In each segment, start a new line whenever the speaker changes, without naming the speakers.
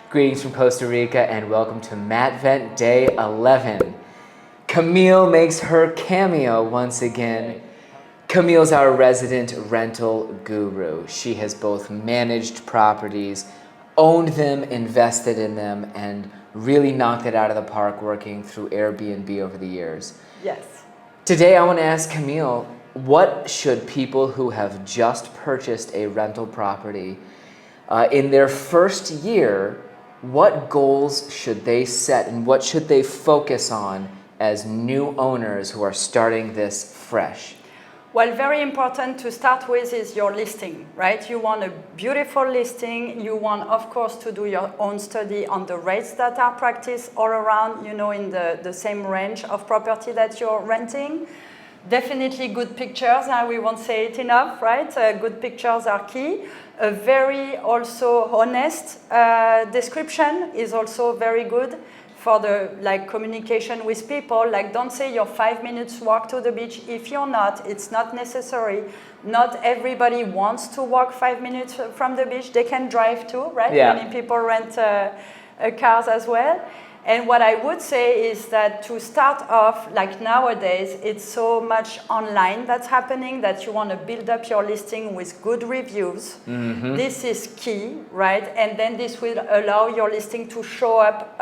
Greetings from Costa Rica and welcome to Mat Vent Day 11. Camille makes her cameo once again. Camille's our resident rental guru. She has both managed properties, owned them, invested in them, and really knocked it out of the park working through Airbnb over the years.
Yes.
Today I want to ask Camille, what should people who have just purchased a rental property in their first year, what goals should they set and what should they focus on as new owners who are starting this fresh?
Well, very important to start with is your listing, right? You want a beautiful listing. You want, of course, to do your own study on the rates that are practiced all around, in the same range of property that you're renting. Definitely good pictures, we won't say it enough, right? Good pictures are key. A very also honest description is also very good for the communication with people. Don't say you're 5 minutes walk to the beach. If you're not, it's not necessary. Not everybody wants to walk 5 minutes from the beach. They can drive too, right?
Yeah.
Many people rent cars as well. And what I would say is that to start off, nowadays, it's so much online that's happening that you want to build up your listing with good reviews. Mm-hmm. This is key, right? And then this will allow your listing to show up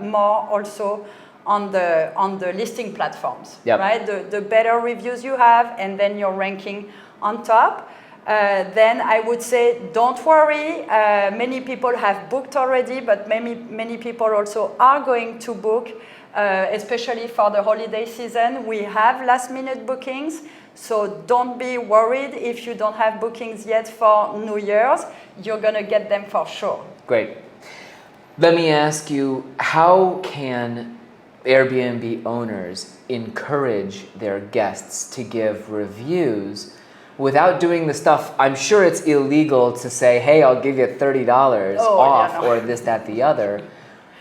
more also on the listing platforms,
yep.
Right? The better reviews you have, and then you're ranking on top. Then I would say, don't worry. Many people have booked already, but many people also are going to book, especially for the holiday season. We have last-minute bookings, so don't be worried if you don't have bookings yet for New Year's. You're going to get them for sure.
Great. Let me ask you, how can Airbnb owners encourage their guests to give reviews without doing the stuff? I'm sure it's illegal to say, hey, I'll give you $30 off, or this, that, the other.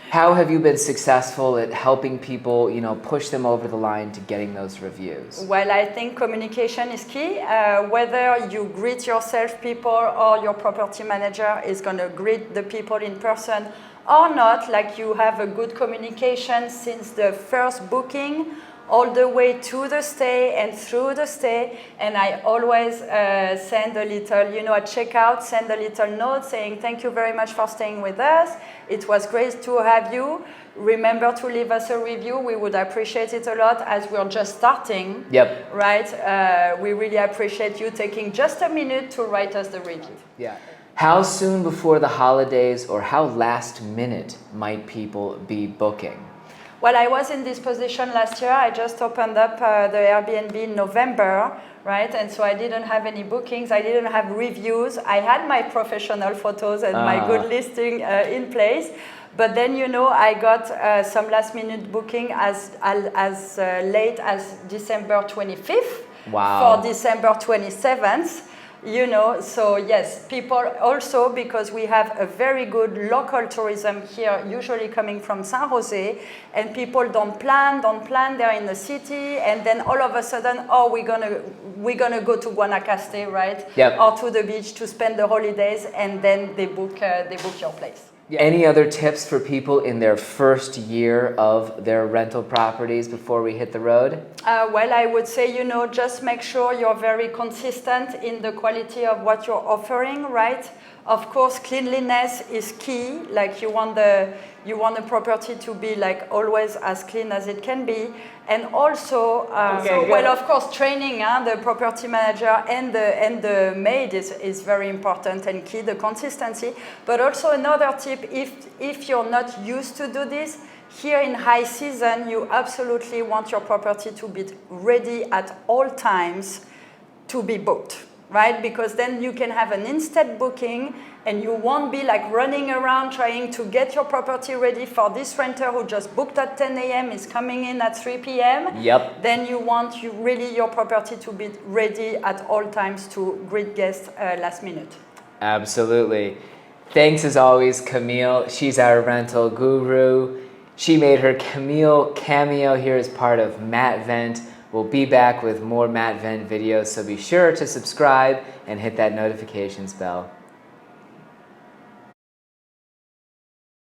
How have you been successful at helping people, push them over the line to getting those reviews?
Well, I think communication is key. Whether you greet your salespeople or your property manager is going to greet the people in person or not, you have a good communication since the first booking all the way to the stay and through the stay. And I always send a little, at checkout, send a little note saying, thank you very much for staying with us. It was great to have you. Remember to leave us a review. We would appreciate it a lot as we're just starting.
Yep.
Right? We really appreciate you taking just a minute to write us the review.
Yeah. How soon before the holidays or how last minute might people be booking?
Well, I was in this position last year. I just opened up the Airbnb in November, right? And so I didn't have any bookings. I didn't have reviews. I had my professional photos and my good listing in place. But then, I got some last-minute booking as late as December 25th.
Wow.
For December 27th. So yes, people also, because we have a very good local tourism here, usually coming from San Jose, and people don't plan, they're in the city, and then all of a sudden, we're gonna go to Guanacaste, right?
Yep.
Or to the beach to spend the holidays, and then they book your place.
Any other tips for people in their first year of their rental properties before we hit the road?
Well, I would say, just make sure you're very consistent in the quality of what you're offering, right? Of course, cleanliness is key. You want the property to be always as clean as it can be. And also, of course, training the property manager and the maid is very important and key, the consistency. But also another tip, if you're not used to do this, here in high season, you absolutely want your property to be ready at all times to be booked, right? Because then you can have an instant booking and you won't be running around trying to get your property ready for this renter who just booked at 10 a.m. is coming in at 3 p.m.
Yep.
Then you want your property to be ready at all times to greet guests last minute.
Absolutely. Thanks as always, Camille. She's our rental guru. She made her Camille cameo here as part of Mat Vent. We'll be back with more Mat Vent videos, so be sure to subscribe and hit that notifications bell.